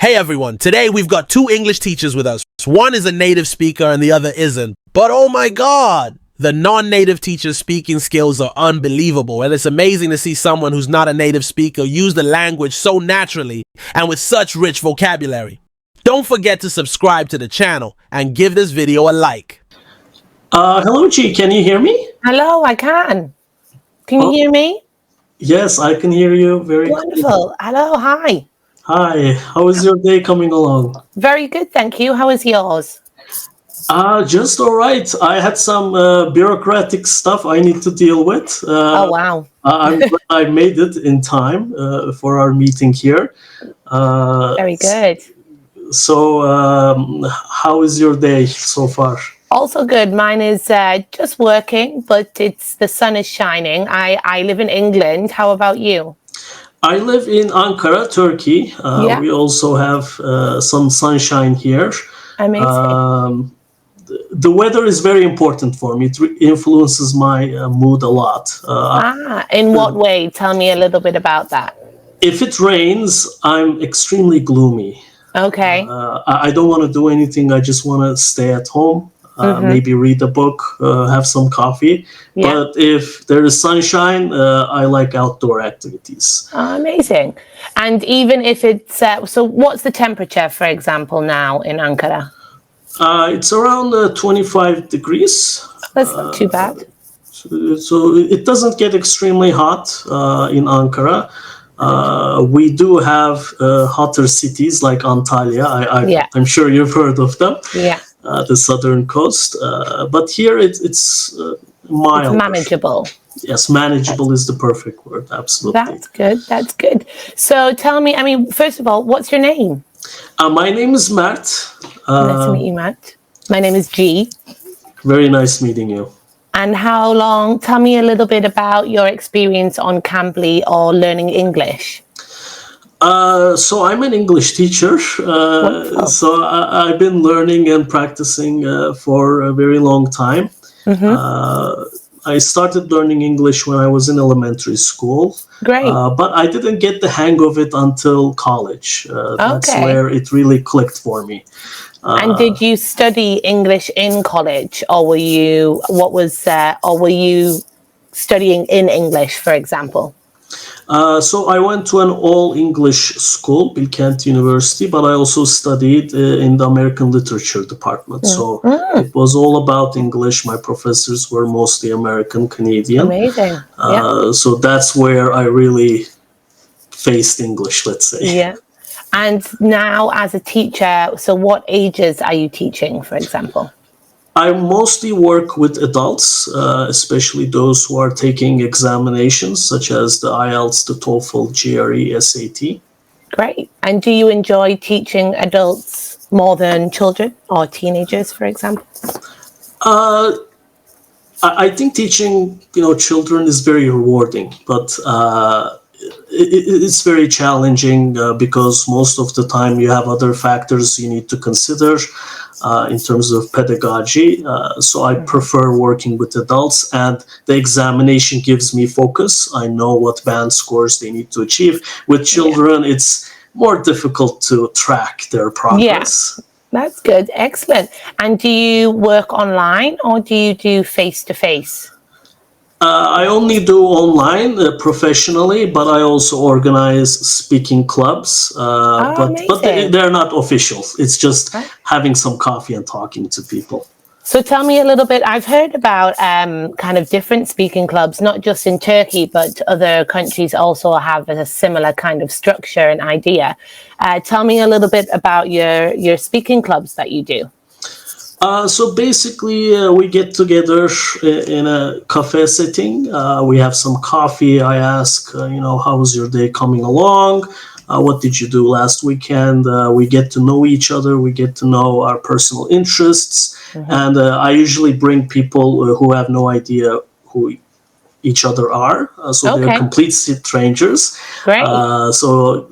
Hey everyone, today we've got two English teachers with us. One is a native speaker and the other isn't. But oh my god, the non-native teacher's speaking skills are unbelievable, and it's amazing to see someone who's not a native speaker use the language so naturally and with such rich vocabulary. Don't forget to subscribe to the channel and give this video a like. Hello, G. Can you hear me? Hello, I can. Can you hear me? Yes, I can hear you very Wonderful. Hello, hi. Hi. How is your day coming along? Very good, thank you. How is yours? Just all right. I had some bureaucratic stuff I need to deal with. Oh, wow. I'm glad I made it in time for our meeting here. Very good. So, how is your day so far? Also good. Mine is just working, but the sun is shining. I live in England. How about you? I live in Ankara, Turkey. Yeah. We also have some sunshine here. Amazing. The weather is very important for me. It influences my mood a lot. In what way? Tell me a little bit about that. If it rains, I'm extremely gloomy. Okay. I don't want to do anything. I just want to stay at home, maybe read a book, have some coffee. Yeah. But if there is sunshine, I like outdoor activities. Amazing. And even if it's, so what's the temperature, for example, now in Ankara? It's around 25 degrees. That's not too bad. So it doesn't get extremely hot in Ankara. We do have hotter cities like Antalya. I'm sure you've heard of them. Yeah. The southern coast. But here it's mild. It's manageable. Yes, manageable is the perfect word. Absolutely. That's good. That's good. So tell me, I mean, first of all, what's your name? My name is Mert. Nice to meet you, Matt. My name is G. Very nice meeting you. And how long, tell me a little bit about your experience on Cambly or learning English. So I'm an English teacher. So I've been learning and practicing for a very long time. I started learning English when I was in elementary school. Great. But I didn't get the hang of it until college. That's where it really clicked for me. And did you study English in college, or were you studying in English, for example? So I went to an all-English school, Bilkent University, but I also studied in the American Literature department. So it was all about English. My professors were mostly American, Canadian. Amazing. So that's where I really faced English, let's say. Yeah. And now as a teacher, so what ages are you teaching, for example? I mostly work with adults, especially those who are taking examinations such as the IELTS, the TOEFL, GRE, SAT. Great. And do you enjoy teaching adults more than children or teenagers, for example? I think teaching, children is very rewarding, but it's very challenging because most of the time you have other factors you need to consider in terms of pedagogy. So I prefer working with adults, and the examination gives me focus. I know what band scores they need to achieve. With children, it's more difficult to track their progress. Yeah, that's good. Excellent. And do you work online or do you do face-to-face? I only do online professionally, but I also organize speaking clubs. But they're not official. It's just having some coffee and talking to people. So tell me a little bit. I've heard about kind of different speaking clubs, not just in Turkey, but other countries also have a similar kind of structure and idea. Tell me a little bit about your speaking clubs that you do. So basically, we get together in a cafe setting. We have some coffee. I ask, how was your day coming along? What did you do last weekend? We get to know each other. We get to know our personal interests. And I usually bring people who have no idea who each other are. So they're complete strangers. Great. So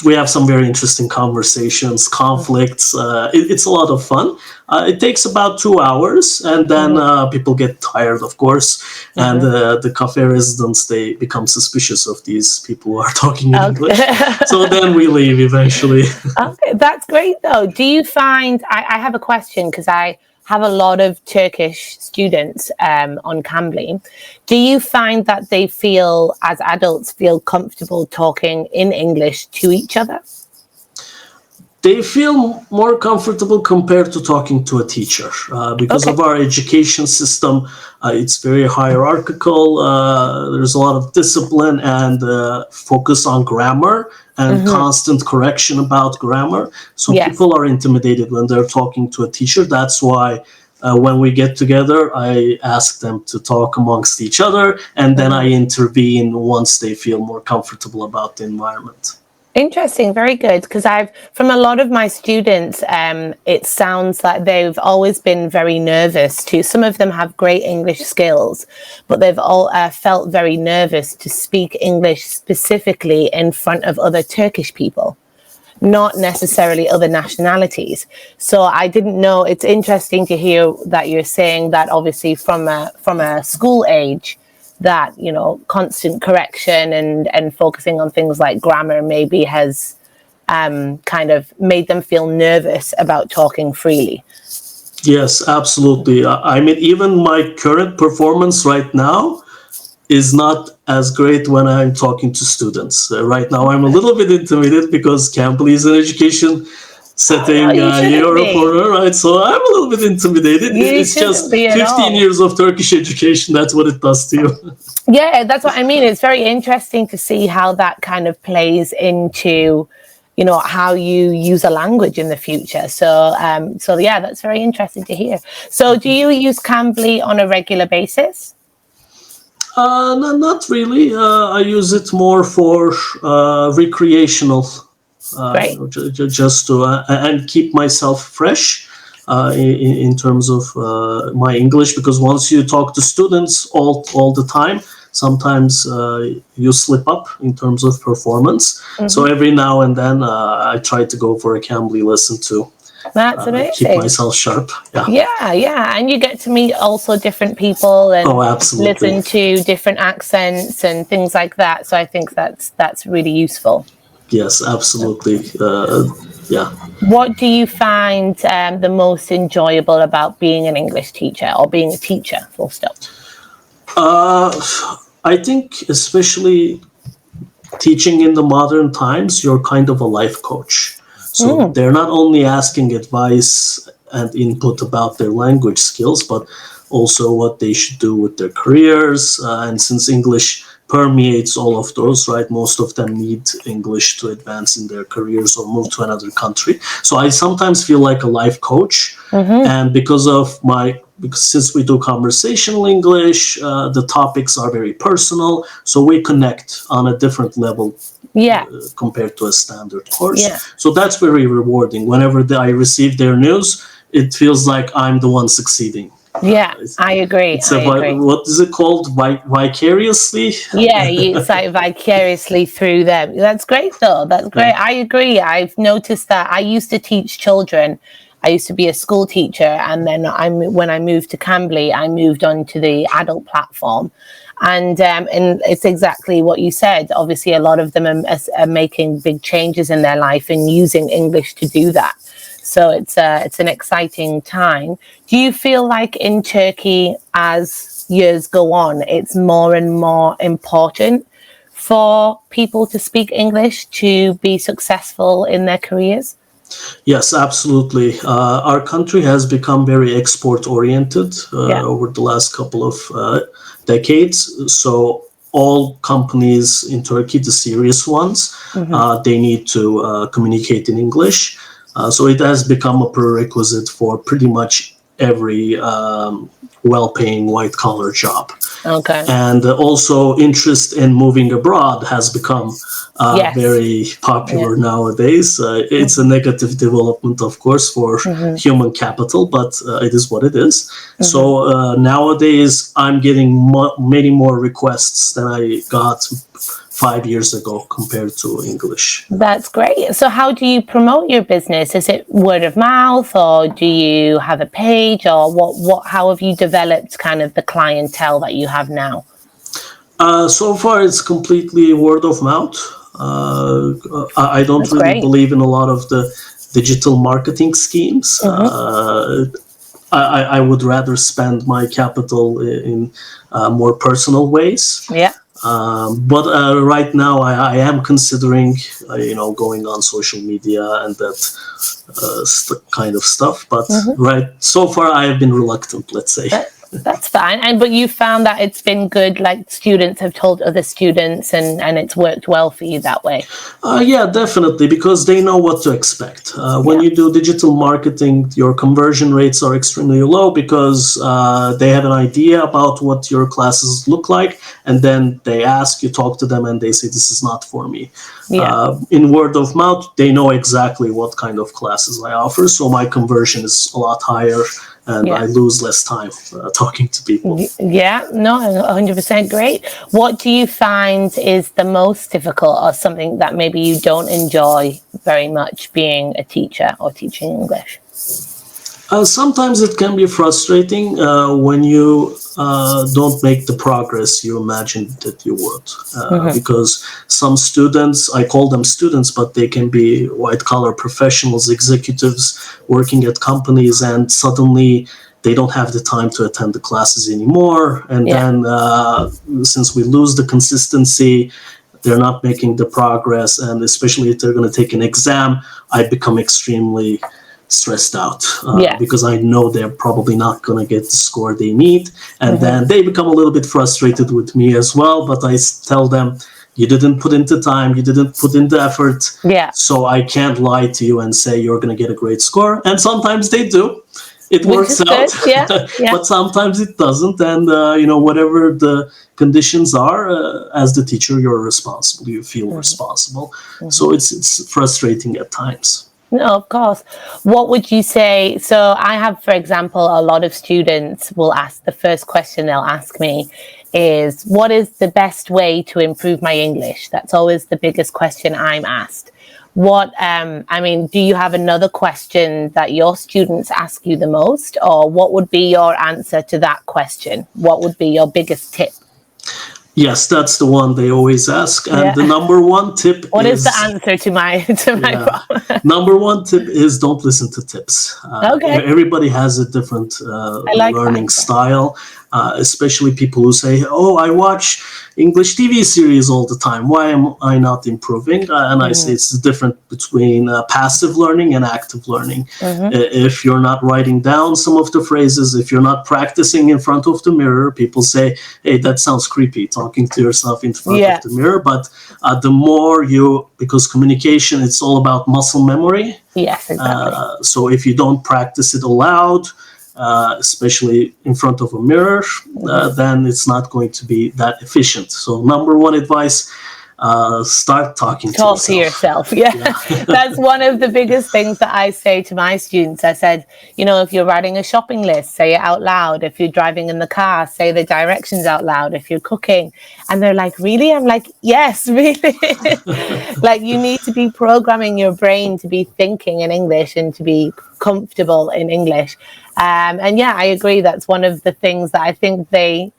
we have some very interesting conversations, conflicts. It's a lot of fun. It takes about 2 hours, and then people get tired, of course, and the cafe residents, they become suspicious of these people who are talking in English. So then we leave eventually. Okay, that's great though. Do you find, I have a question because I have a lot of Turkish students on Cambly. Do you find that they feel, as adults, feel comfortable talking in English to each other? They feel more comfortable compared to talking to a teacher because of our education system. It's very hierarchical. There's a lot of discipline and focus on grammar and constant correction about grammar. So people are intimidated when they're talking to a teacher. That's why when we get together, I ask them to talk amongst each other, and then I intervene once they feel more comfortable about the environment. Interesting, very good. Because from a lot of my students, it sounds like they've always been very nervous to. Some of them have great English skills, but they've all felt very nervous to speak English specifically in front of other Turkish people, not necessarily other nationalities. So I didn't know. It's interesting to hear that you're saying that obviously from a school age, that, you know, constant correction and focusing on things like grammar maybe has kind of made them feel nervous about talking freely. Yes, absolutely. I mean, even my current performance right now is not as great when I'm talking to students. Right now, I'm a little bit intimidated because Cambly is an education setting, Europe, right? So I'm a little bit intimidated. It's just 15 years of Turkish education. That's what it does to you. Yeah, that's what I mean. It's very interesting to see how that kind of plays into, you know, how you use a language in the future. So yeah, that's very interesting to hear. So do you use Cambly on a regular basis? No, not really. I use it more for recreational. Just to and keep myself fresh in terms of my English, because once you talk to students all the time, sometimes you slip up in terms of performance. So every now and then I try to go for a Cambly lesson to keep myself sharp. Yeah, and you get to meet also different people and listen to different accents and things like that. So I think that's really useful. Yes, absolutely. What do you find the most enjoyable about being an English teacher or being a teacher, full stop? I think especially teaching in the modern times, you're kind of a life coach. So they're not only asking advice and input about their language skills, but also what they should do with their careers. And since English permeates all of those, right? Most of them need English to advance in their careers or move to another country. So I sometimes feel like a life coach. And because since we do conversational English, the topics are very personal. So we connect on a different level compared to a standard course. So that's very rewarding. Whenever I receive their news, it feels like I'm the one succeeding. Yeah, I agree. What is it called? Vicariously? Yeah, it's like vicariously through them. That's great, though. That's great. I agree. I've noticed that I used to teach children. I used to be a school teacher, and then when I moved to Cambly, I moved on to the adult platform. And it's exactly what you said. Obviously, a lot of them are making big changes in their life and using English to do that. So it's an exciting time. Do you feel like in Turkey, as years go on, it's more and more important for people to speak English to be successful in their careers? Yes, absolutely. Our country has become very export-oriented over the last couple of decades. So all companies in Turkey, the serious ones, they need to communicate in English. So it has become a prerequisite for pretty much every well-paying white-collar job. Okay. And also interest in moving abroad has become very popular nowadays. It's a negative development, of course, for human capital, but it is what it is. So nowadays, I'm getting many more requests than I got 5 years ago compared to English. That's great. So how do you promote your business? Is it word of mouth, or do you have a page, or how have you developed kind of the clientele that you have now? So far, it's completely word of mouth. I don't That's really great. believe in a lot of the digital marketing schemes. I would rather spend my capital in more personal ways. Yeah. But right now, I am considering, going on social media and that kind of stuff. But so far, I have been reluctant, let's say. That's fine. But you found that it's been good, like students have told other students, and it's worked well for you that way? Yeah, definitely, because they know what to expect. When you do digital marketing, your conversion rates are extremely low because they have an idea about what your classes look like, and then they ask, you talk to them, and they say, this is not for me. In word of mouth, they know exactly what kind of classes I offer, so my conversion is a lot higher, and I lose less time talking to people. Yeah, no, 100% great. What do you find is the most difficult, or something that maybe you don't enjoy very much being a teacher or teaching English? Sometimes it can be frustrating when you don't make the progress you imagined that you would. Because some students, I call them students, but they can be white-collar professionals, executives working at companies, and suddenly they don't have the time to attend the classes anymore. And then since we lose the consistency, they're not making the progress, and especially if they're going to take an exam, I become extremely stressed out because I know they're probably not going to get the score they need, and then they become a little bit frustrated with me as well. But I tell them, you didn't put in the time, you didn't put in the effort, so I can't lie to you and say you're going to get a great score. And sometimes they do. It works out, but sometimes it doesn't. And whatever the conditions are, as the teacher, you're responsible. You feel responsible. So it's frustrating at times. No, of course. What would you say? So I have, for example, a lot of students will ask, the first question they'll ask me is, what is the best way to improve my English? That's always the biggest question I'm asked. Do you have another question that your students ask you the most, or what would be your answer to that question? What would be your biggest tip? Yes, that's the one they always ask. And the number one tip What is the answer to my problem? Number one tip is don't listen to tips. Everybody has a different learning style, especially people who say, oh, I watch English TV series all the time. Why am I not improving? And I say it's the difference between passive learning and active learning. If you're not writing down some of the phrases, if you're not practicing in front of the mirror, people say, hey, that sounds creepy, talking to yourself in front of the mirror. But the more because communication, it's all about muscle memory. Yes, exactly. So if you don't practice it aloud, especially in front of a mirror, then it's not going to be that efficient. So number one advice, start talking to yourself. That's one of the biggest things that I say to my students. I said, if you're writing a shopping list, say it out loud. If you're driving in the car, say the directions out loud. If you're cooking, and they're like, really? I'm like, yes, really. Like, you need to be programming your brain to be thinking in English and to be comfortable in English. I agree. That's one of the things that I think they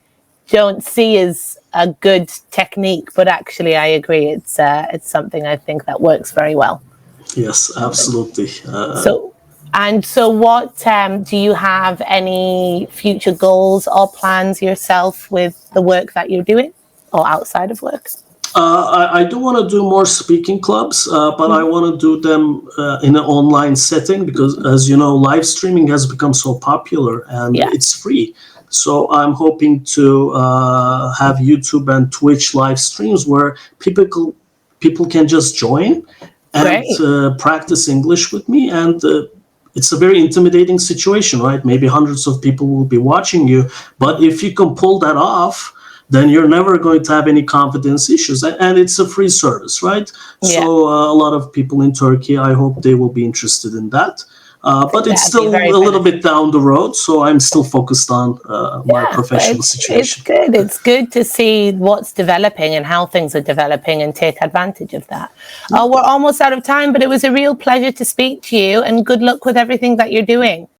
don't see as a good technique, but actually I agree, it's something I think that works very well. Yes, absolutely. So what do you have any future goals or plans yourself with the work that you're doing, or outside of work? I do want to do more speaking clubs, but I want to do them in an online setting because, as you know, live streaming has become so popular and it's free. So I'm hoping to have YouTube and Twitch live streams where people can just join and practice English with me. And it's a very intimidating situation, right? Maybe hundreds of people will be watching you. But if you can pull that off, then you're never going to have any confidence issues. And it's a free service, right? So a lot of people in Turkey, I hope they will be interested in that. But it's That'd be still very a little bit down the road, so I'm still focused on my Yeah, but professional it's situation. good. It's good to see what's developing and how things are developing and take advantage of that. Oh, we're almost out of time, but it was a real pleasure to speak to you, and good luck with everything that you're doing.